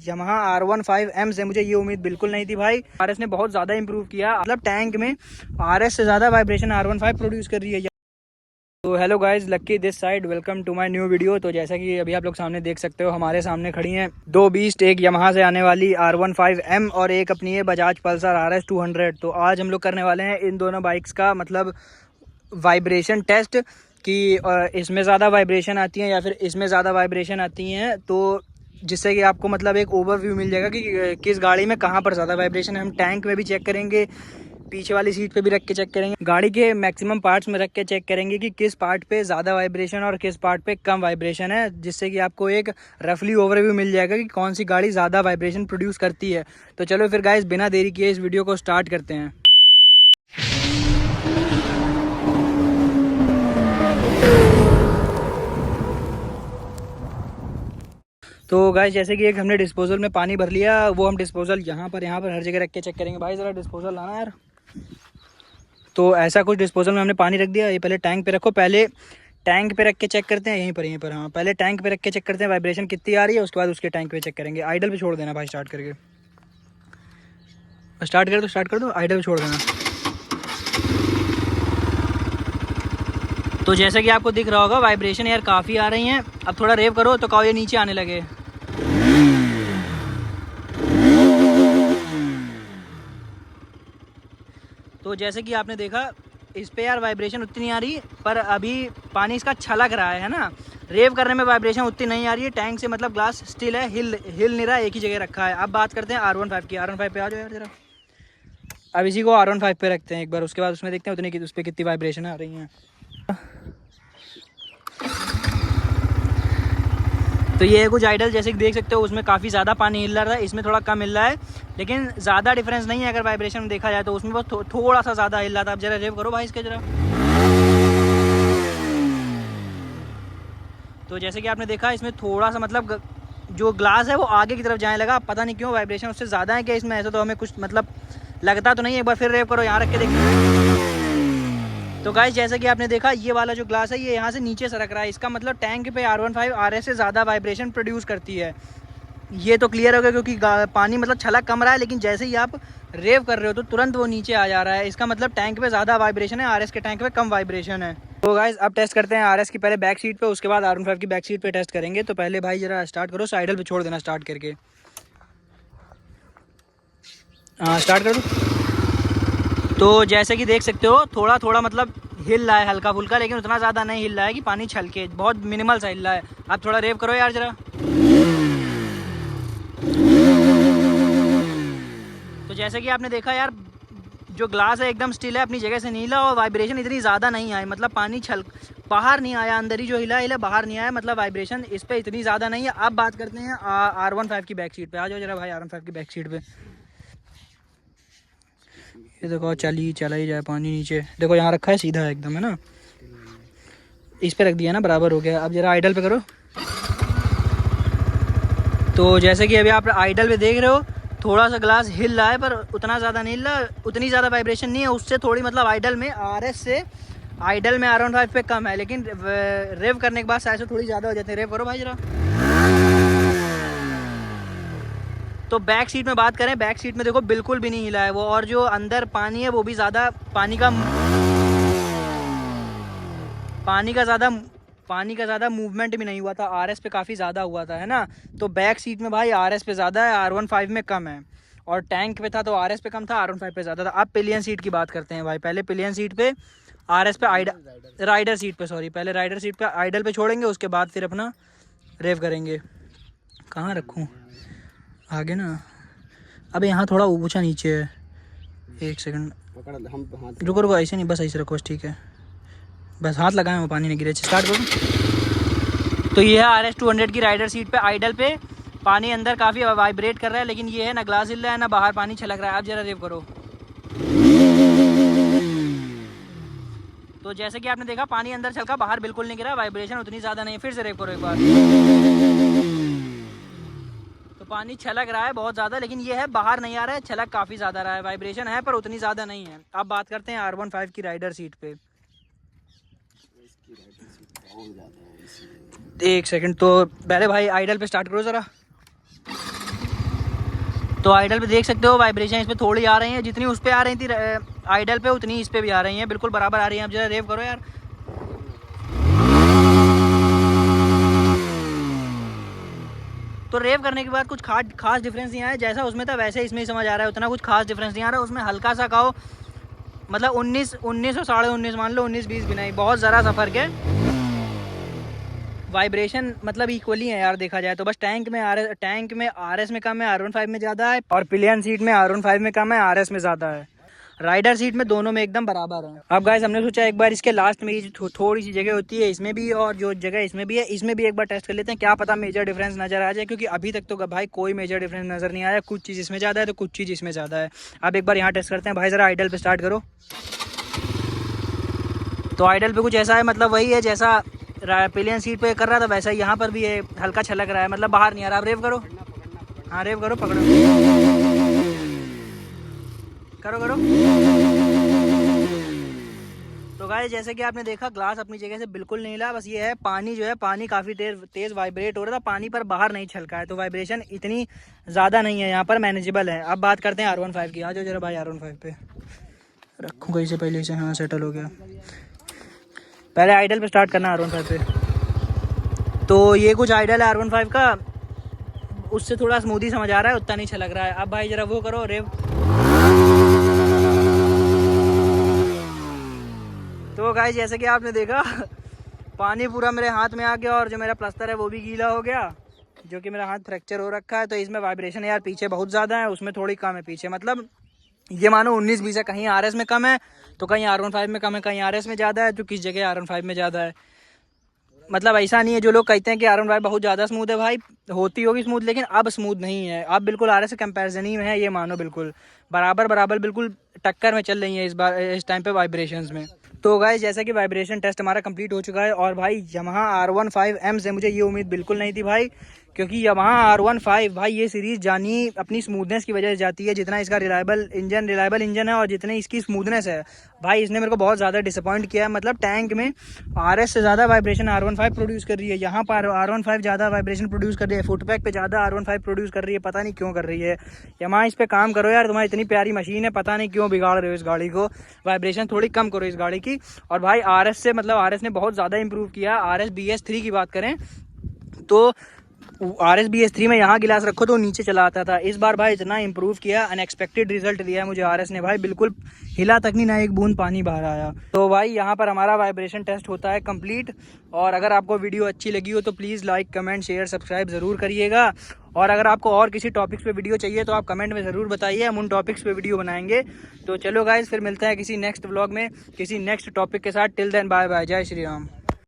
Yamaha R15M से मुझे ये उम्मीद बिल्कुल नहीं थी भाई। RS ने बहुत ज़्यादा इंप्रूव किया, मतलब टैंक में RS से ज़्यादा वाइब्रेशन R15 प्रोड्यूस कर रही है। तो hello guys, Lucky this side, welcome to my new video. तो जैसा कि अभी आप लोग सामने देख सकते हो, हमारे सामने खड़ी हैं दो बीस्ट, एक Yamaha से आने वाली R15M और एक अपनी है बजाज पल्सर RS 200। तो आज हम लोग करने वाले हैं इन दोनों बाइक्स का मतलब वाइब्रेशन टेस्ट कि इसमें ज़्यादा वाइब्रेशन आती हैं या फिर इसमें ज़्यादा वाइब्रेशन आती हैं, तो जिससे कि आपको मतलब एक ओवरव्यू मिल जाएगा कि किस गाड़ी में कहाँ पर ज़्यादा वाइब्रेशन है। हम टैंक में भी चेक करेंगे, पीछे वाली सीट पे भी रख के चेक करेंगे, गाड़ी के मैक्सिमम पार्ट्स में रख के चेक करेंगे कि किस पार्ट पे ज़्यादा वाइब्रेशन और किस पार्ट पे कम वाइब्रेशन है, जिससे कि आपको एक रफली ओवरव्यू मिल जाएगा कि कौन सी गाड़ी ज़्यादा वाइब्रेशन प्रोड्यूस करती है। तो चलो फिर गाइस, बिना देरी किए इस वीडियो को स्टार्ट करते हैं। तो गाइस, जैसे कि एक हमने डिस्पोजल में पानी भर लिया, वो हम डिस्पोजल यहाँ पर हर जगह रख के चेक करेंगे। भाई ज़रा डिस्पोजल लाना यार। तो ऐसा कुछ डिस्पोजल में हमने पानी रख दिया। ये पहले टैंक पे रखो, पहले टैंक पे रख के चेक करते हैं, यहीं पर हाँ, पहले टैंक पे रख के चेक करते हैं वाइब्रेशन कितनी आ रही है, उसके बाद उसके टैंक पे चेक करेंगे। आइडल पे छोड़ देना भाई, स्टार्ट करके स्टार्ट कर दो, आइडल पे छोड़ देना। तो जैसे कि आपको दिख रहा होगा, वाइब्रेशन यार काफ़ी आ रही हैं। अब थोड़ा रेव करो तो कहो ये नीचे आने लगे। तो जैसे कि आपने देखा, इस पे यार वाइब्रेशन उतनी नहीं आ रही, पर अभी पानी इसका छलक रहा है ना। रेव करने में वाइब्रेशन उतनी नहीं आ रही है। टैंक से मतलब ग्लास स्टिल है, हिल नहीं रहा, एक ही जगह रखा है। अब बात करते हैं R15 की। R15 पे आ जाओ यार जरा। अब इसी को R15 पे रखते हैं एक बार, उसके बाद उसमें देखते हैं उतनी की उस पर कितनी वाइब्रेशन आ रही हैं। तो ये है कुछ आइडल, जैसे कि देख सकते हो, उसमें काफ़ी ज़्यादा पानी हिल रहा है, इसमें थोड़ा कम हिल रहा है, लेकिन ज़्यादा डिफरेंस नहीं है अगर वाइब्रेशन देखा जाए तो। उसमें बस थोड़ा सा ज़्यादा हिल रहा था। अब जरा रेव करो भाई इसके जरा। तो जैसे कि आपने देखा, इसमें थोड़ा सा मतलब जो ग्लास है वो आगे की तरफ जाने लगा। पता नहीं क्यों, वाइब्रेशन उससे ज़्यादा है क्या इसमें, ऐसा तो हमें कुछ मतलब लगता तो नहीं है। एक बार फिर रेव करो, यहाँ रख के देखो। तो गाइस, जैसे कि आपने देखा, ये वाला जो ग्लास है ये यहाँ से नीचे सरक रहा है। इसका मतलब टैंक पे R15 RS से ज़्यादा वाइब्रेशन प्रोड्यूस करती है। ये तो क्लियर हो गया, क्योंकि पानी मतलब छलक कम रहा है, लेकिन जैसे ही आप रेव कर रहे हो तो तुरंत वो नीचे आ जा रहा है। इसका मतलब टैंक पे ज़्यादा वाइब्रेशन है, RS के टैंक पे कम वाइब्रेशन है। तो गाइस, अब टेस्ट करते हैं RS की पहले बैक सीट पे, उसके बाद R15 की बैक सीट पे टेस्ट करेंगे। तो पहले भाई जरा स्टार्ट करो, साइडल पे छोड़ देना स्टार्ट करके। हाँ, स्टार्ट कर दो। तो जैसे कि देख सकते हो, थोड़ा थोड़ा मतलब हिल रहा है, हल्का फुल्का, लेकिन उतना ज़्यादा नहीं हिल रहा है कि पानी छलके, बहुत मिनिमल सा हिल रहा है। आप थोड़ा रेव करो यार जरा। तो जैसे कि आपने देखा यार, जो ग्लास है एकदम स्टिल है, अपनी जगह से नहीं हिला, और वाइब्रेशन इतनी ज़्यादा नहीं आई, मतलब पानी छल बाहर नहीं आया, अंदर ही जो हिला बाहर नहीं आया, मतलब वाइब्रेशन इस पर इतनी ज़्यादा नहीं है। अब बात करते हैं R15 की बैक सीट पे। आ जाओ जरा भाई, R15 की बैक सीट पे। ये देखो, चला ही जाए पानी नीचे। देखो यहाँ रखा है सीधा एकदम, है ना, इस पे रख दिया ना, बराबर हो गया। अब जरा आइडल पे करो। तो जैसे कि अभी आप आइडल पे देख रहे हो, थोड़ा सा ग्लास हिल रहा है, पर उतना ज़्यादा नहीं हिल रहा, उतनी ज़्यादा वाइब्रेशन नहीं है उससे। थोड़ी मतलब आइडल में R15 पे कम है, लेकिन रेव करने के बाद शायद से थोड़ी ज़्यादा हो जाती है। रेव करो भाई जरा। तो बैक सीट में बात करें, बैक सीट में देखो बिल्कुल भी नहीं हिला है वो, और जो अंदर पानी है वो भी ज़्यादा पानी का ज़्यादा मूवमेंट भी नहीं हुआ था। RS पे काफ़ी ज़्यादा हुआ था, है ना। तो बैक सीट में भाई RS पे ज़्यादा है, R15 में कम है। और टैंक पे था तो RS पे कम था, R15 पे ज़्यादा था। अब पिलियन सीट की बात करते हैं भाई। पहले पिलियन सीट पे RS पे राइडर सीट पे, सॉरी, पहले राइडर सीट पे आइडल पे छोड़ेंगे, उसके बाद फिर अपना रेव करेंगे। कहाँ रखूँ, आगे ना। अब यहाँ थोड़ा ऊँचा नीचे है, एक सेकंड रुको रुको, ऐसे नहीं, बस ऐसे रखो, बस ठीक है, बस हाथ लगाए वो पानी नहीं गिरे। स्टार्ट करो। तो ये है RS 200 की राइडर सीट पे, आइडल पे पानी अंदर काफ़ी वाइब्रेट कर रहा है, लेकिन ये है ना ग्लास हिल रहा है ना बाहर पानी छलक रहा है। आप जरा रेव करो। तो जैसे कि आपने देखा, पानी अंदर छलका, बाहर बिल्कुल नहीं गिरा, वाइब्रेशन उतनी ज़्यादा नहीं है। फिर से रेव करो एक बार। तो पानी छलक रहा है बहुत ज़्यादा, लेकिन ये है बाहर नहीं आ रहा है, छलक काफ़ी ज़्यादा रहा है, वाइब्रेशन है पर उतनी ज़्यादा नहीं है। अब बात करते हैं R15 की राइडर सीट पे। एक सेकंड, तो पहले भाई आइडल पे स्टार्ट करो ज़रा। तो आइडल पे देख सकते हो वाइब्रेशन इस पे थोड़ी आ रही है, जितनी उस पे आ रही थी आइडल पे उतनी इस पे भी आ रही है, बिल्कुल बराबर आ रही है। अब जरा रेव करो यार। तो रेव करने के बाद कुछ खास डिफरेंस नहीं आया, जैसा उसमें था वैसे इसमें ही समझ आ रहा है, उतना कुछ खास डिफरेंस नहीं आ रहा है। उसमें हल्का सा कहो मतलब 19 और 19.5 मान लो, 19-20 भी नहीं, बहुत ज़रा सा फर्क है। वाइब्रेशन मतलब इक्वली है यार देखा जाए तो, बस टैंक में आरएस में कम है, R15 में ज़्यादा है, और पिलियन सीट में R15 में कम है, आरएस में ज़्यादा है। राइडर सीट में दोनों में एकदम बराबर है। अब गाइस हमने सोचा एक बार इसके लास्ट में ये थोड़ी सी जगह होती है इसमें भी, और जो जगह इसमें भी है, इसमें भी एक बार टेस्ट कर लेते हैं, क्या पता मेजर डिफरेंस नजर आ जाए, क्योंकि अभी तक तो भाई कोई मेजर डिफरेंस नजर नहीं आया। कुछ चीज़ इसमें ज़्यादा है तो कुछ चीज़ इसमें ज़्यादा है। अब एक बार यहाँ टेस्ट करते हैं भाई, ज़रा आइडल पे स्टार्ट करो। तो आइडल पे कुछ ऐसा है, मतलब वही है जैसा पिलियन सीट पे कर रहा था वैसा यहाँ पर भी है, हल्का छलक रहा है, मतलब बाहर नहीं आ रहा। आप रेव करो, हाँ रेव करो, पकड़ो, करो। तो गाइस जैसे कि आपने देखा ग्लास अपनी जगह से बिल्कुल नहीं हिला, बस ये है पानी जो है, पानी काफ़ी तेज़ वाइब्रेट हो रहा था, पानी पर बाहर नहीं छलका है, तो वाइब्रेशन इतनी ज़्यादा नहीं है यहाँ पर, मैनेजेबल है। अब बात करते हैं R15 की। आ जाओ जरा भाई, R15 पे रखूँगा इसे पहले से, हाँ सेटल हो गया। पहले आइडल पे स्टार्ट करना R15 पे। तो ये कुछ आइडल है R15 का, उससे थोड़ा स्मूदी समझ आ रहा है, उतना नहीं छलक रहा है। अब भाई जरा वो करो रेव। तो गाइस जैसे कि आपने देखा पानी पूरा मेरे हाथ में आ गया, और जो मेरा प्लास्टर है वो भी गीला हो गया, जो कि मेरा हाथ फ्रैक्चर हो रखा है। तो इसमें वाइब्रेशन यार पीछे बहुत ज़्यादा है, उसमें थोड़ी कम है पीछे, मतलब ये मानो 19-20 है, कहीं आरएस में कम है तो कहीं R15 में कम है, कहीं आरएस में ज़्यादा है तो किस जगह R15 में ज़्यादा है। मतलब ऐसा नहीं है जो लोग कहते हैं कि R15 बहुत ज़्यादा स्मूथ है, भाई होती होगी स्मूथ, लेकिन अब स्मूथ नहीं है, अब बिल्कुल आरएस से कंपैरिजन ही में है, ये मानो बिल्कुल बराबर बिल्कुल टक्कर में चल रही है इस टाइम पे वाइब्रेशंस में। तो गाइस जैसा कि वाइब्रेशन टेस्ट हमारा कंप्लीट हो चुका है, और भाई Yamaha R15M से मुझे ये उम्मीद बिल्कुल नहीं थी भाई, क्योंकि Yamaha R15 भाई ये सीरीज़ जानी अपनी स्मूथनेस की वजह से जाती है, जितना इसका रिलायबल इंजन है और जितनी इसकी स्मूथनेस है भाई, इसने मेरे को बहुत ज़्यादा डिसअपॉइंट किया है। मतलब टैंक में RS से ज़्यादा वाइब्रेशन R15 प्रोड्यूस कर रही है, यहाँ पर R15 ज़्यादा वाइब्रेशन प्रोड्यूस कर रही है, फुटपैक पे ज़्यादा R15 प्रोड्यूस कर रही है, पता नहीं क्यों कर रही है। Yamaha इस पर काम करो यार, तुम्हारी इतनी प्यारी मशीन है, पता नहीं क्यों बिगाड़ रहे हो इस गाड़ी को, वाइब्रेशन थोड़ी कम करो इस गाड़ी की। और भाई RS से मतलब RS ने बहुत ज़्यादा इंप्रूव किया। RS BS3 की बात करें तो RS BS3 में यहाँ गिलास रखो तो नीचे चला आता था, इस बार भाई इतना इंप्रूव किया, अनएक्सपेक्टेड रिजल्ट दिया है मुझे RS ने भाई, बिल्कुल हिला तक नहीं, ना एक बूंद पानी बाहर आया। तो भाई यहाँ पर हमारा वाइब्रेशन टेस्ट होता है कंप्लीट, और अगर आपको वीडियो अच्छी लगी हो तो please like comment share subscribe ज़रूर करिएगा, और अगर आपको और किसी टॉपिक्स पे वीडियो चाहिए तो आप कमेंट में ज़रूर बताइए, हम उन टॉपिक्स पे वीडियो बनाएंगे। तो चलो गाइस फिर मिलते हैं किसी नेक्स्ट व्लॉग में किसी नेक्स्ट टॉपिक के साथ। टिल देन बाय बाय, जय श्री राम।